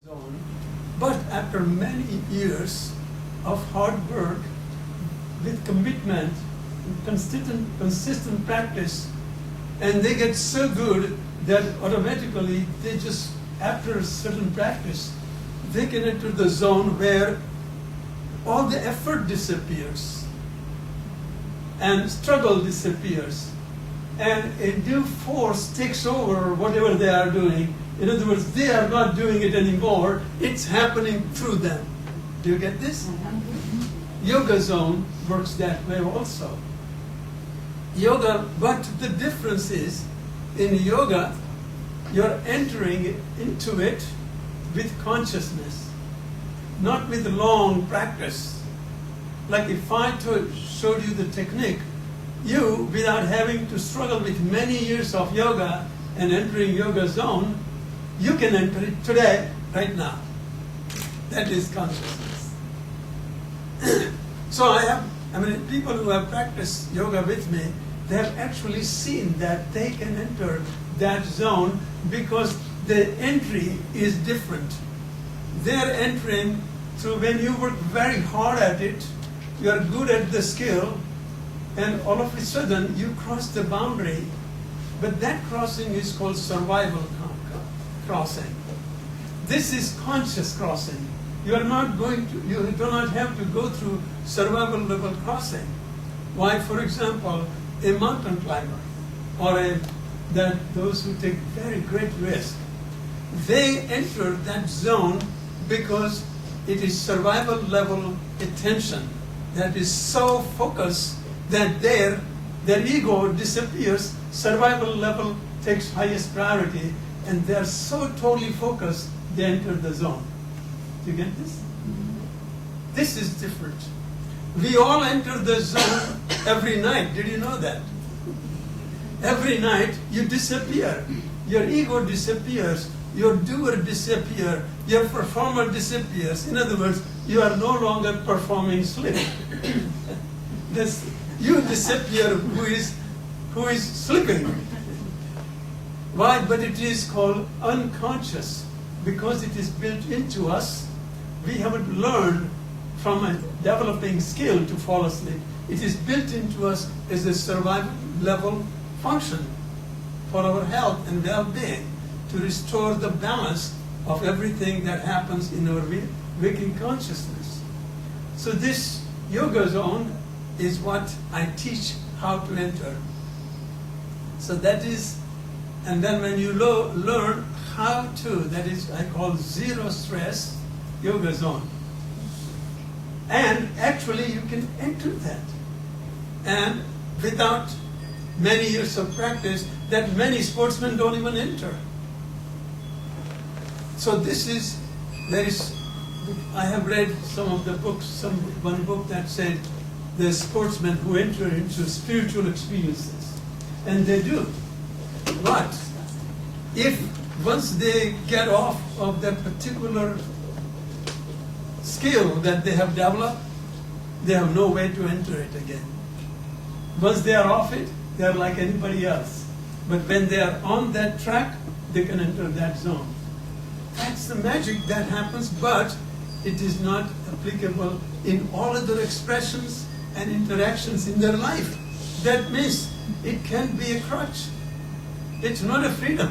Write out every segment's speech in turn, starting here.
zone. But after many years of hard work, with commitment, consistent practice, and they get so good that automatically they just, after a certain practice, they can enter the zone where all the effort disappears and struggle disappears and a new force takes over whatever they are doing. In other words, they are not doing it anymore, it's happening through them. Do you get this? Yoga zone works that way also. Yoga, but the difference is, in yoga, you're entering into it with consciousness, not with long practice. Like if I showed you the technique, you, without having to struggle with many years of yoga and entering yoga zone, you can enter it today, right now. That is consciousness. So people who have practiced yoga with me, they have actually seen that they can enter that zone because the entry is different. They're entering through when you work very hard at it, you are good at the skill, and all of a sudden you cross the boundary, but that crossing is called survival crossing. This is conscious crossing. You do not have to go through survival level crossing. Why, for example, a mountain climber or those who take very great risk, they enter that zone because it is survival level attention that is so focused that their ego disappears, survival level takes highest priority, and they are so totally focused, they enter the zone. Do you get this? This is different. We all enter the zone every night. Did you know that? Every night you disappear. Your ego disappears. Your doer disappears. Your performer disappears. In other words, you are no longer performing sleep. You disappear who is sleeping. Why? But it is called unconscious because it is built into us. We haven't learned from a developing skill to fall asleep. It is built into us as a survival level function for our health and well-being, to restore the balance of everything that happens in our waking consciousness. So this yoga zone is what I teach how to enter. So that is, and then when you learn how to, that is, I call zero stress yoga zone. And actually you can enter that. And without many years of practice, that many sportsmen don't even enter. So I have read some of the books, one book that said the sportsmen who enter into spiritual experiences. And they do. But if once they get off of that particular skill that they have developed, they have no way to enter it again. Once they are off it, they are like anybody else. But when they are on that track, they can enter that zone. That's the magic that happens, but it is not applicable in all other expressions and interactions in their life. That means it can be a crutch. It's not a freedom.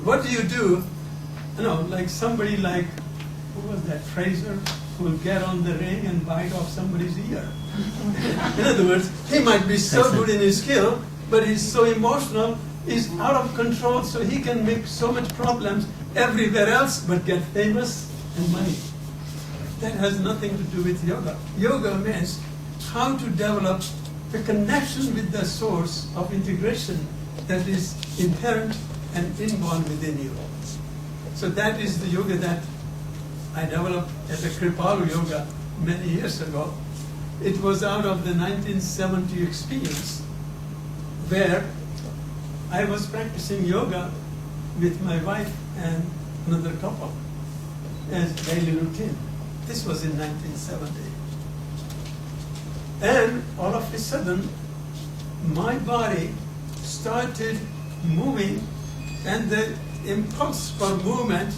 What do you do? Like somebody like, who was that, Fraser, who will get on the ring and bite off somebody's ear. In other words, he might be so good in his skill, but he's so emotional, he's out of control, so he can make so much problems everywhere else, but get famous and money. That has nothing to do with yoga. Yoga means how to develop the connection with the source of integration that is inherent and inborn within you. So that is the yoga that I developed as a Kripalu yoga many years ago. It was out of the 1970 experience where I was practicing yoga with my wife and another couple as daily routine. This was in 1970. And all of a sudden, my body started moving, and the impulse for movement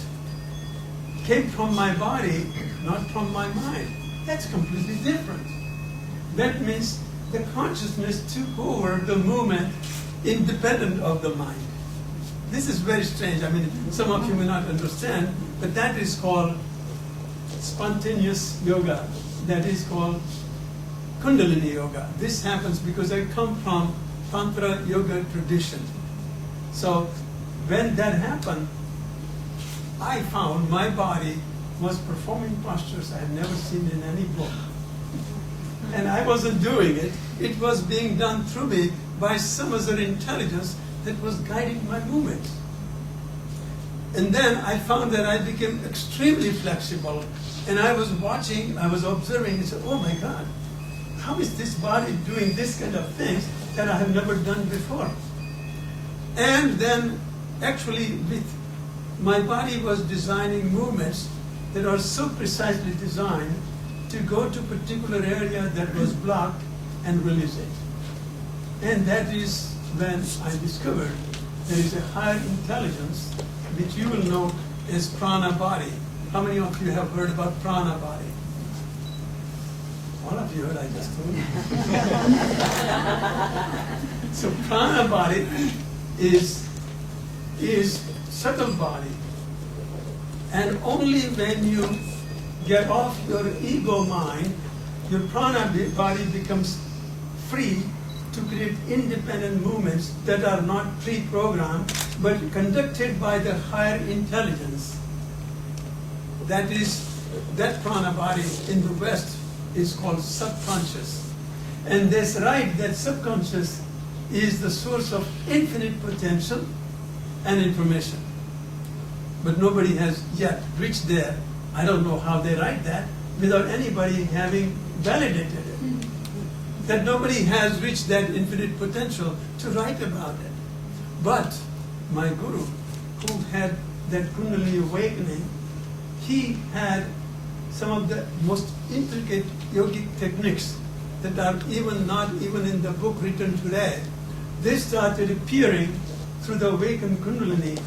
came from my body, not from my mind. That's completely different. That means the consciousness took over the movement independent of the mind. This is very strange. I mean, some of you may not understand, but that is called spontaneous yoga. That is called Kundalini yoga. This happens because I come from Tantra yoga tradition. So when that happened, I found my body was performing postures I had never seen in any book. And I wasn't doing it. It was being done through me by some other intelligence that was guiding my movements. And then I found that I became extremely flexible. And I was watching, I was observing, and said, oh my God, how is this body doing this kind of things that I have never done before? And then actually my body was designing movements that are so precisely designed to go to a particular area that was blocked and release it. And that is when I discovered there is a higher intelligence which you will know as prana body. How many of you have heard about prana body? All of you heard, I just told you. So prana body is subtle body. And only when you get off your ego mind, your prana body becomes free to create independent movements that are not pre-programmed, but conducted by the higher intelligence. That prana body in the West is called subconscious. And that's right, that subconscious is the source of infinite potential and information. But nobody has yet reached there. I don't know how they write that without anybody having validated it. That nobody has reached that infinite potential to write about it. But my guru, who had that Kundalini awakening, he had some of the most intricate yogic techniques that are not even in the book written today. They started appearing through the awakened Kundalini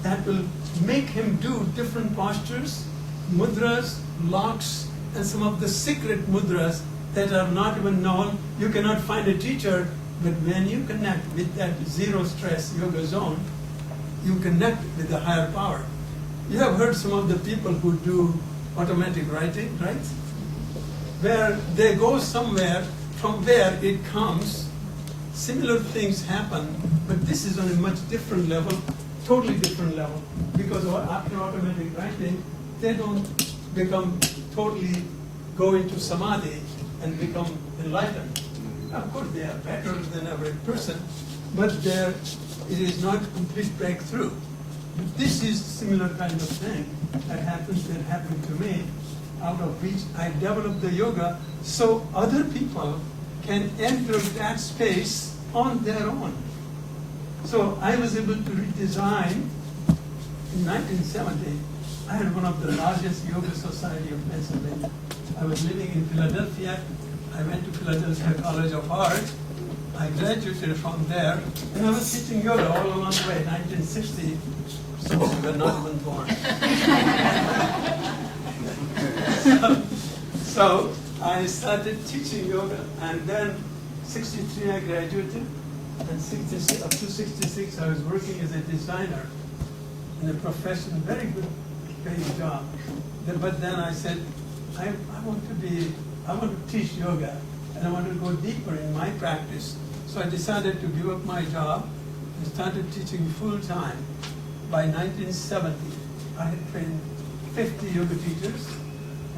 that will make him do different postures, mudras, locks, and some of the secret mudras that are not even known. You cannot find a teacher, but when you connect with that zero stress yoga zone, you connect with the higher power. You have heard some of the people who do automatic writing, right? Where they go somewhere, from where it comes, similar things happen, but this is on a much different level, totally different level. Because after automatic writing, they don't become totally go into samadhi and become enlightened. Of course, they are better than every person, but it is not complete breakthrough. But this is similar kind of thing that happened to me, out of which I developed the yoga so other people can enter that space on their own. So I was able to redesign. In 1970, I had one of the largest yoga society of Pennsylvania. I was living in Philadelphia. I went to Philadelphia College of Art. I graduated from there, and I was teaching yoga all along the way, 1960. Some of you were not even born. So I started teaching yoga, and then 63 I graduated, and up to 66 I was working as a designer in a profession, very good paying job. But then I said, I want to teach yoga, and I want to go deeper in my practice. So I decided to give up my job and started teaching full time. By 1970, I had trained 50 yoga teachers,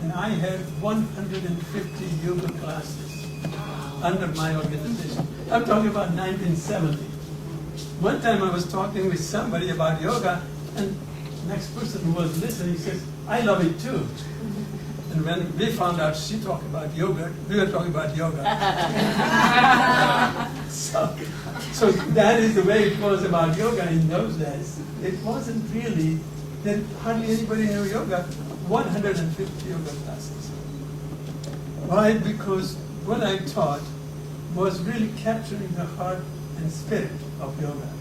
and I had 150 yoga classes under my organization. I'm talking about 1970. One time I was talking with somebody about yoga, and the next person who was listening says, I love it too. And when we found out she talked about yoga, we were talking about yoga. So that is the way it was about yoga in those days. It wasn't really that hardly anybody knew yoga. 150 yoga classes. Why? Because what I taught was really capturing the heart and spirit of yoga.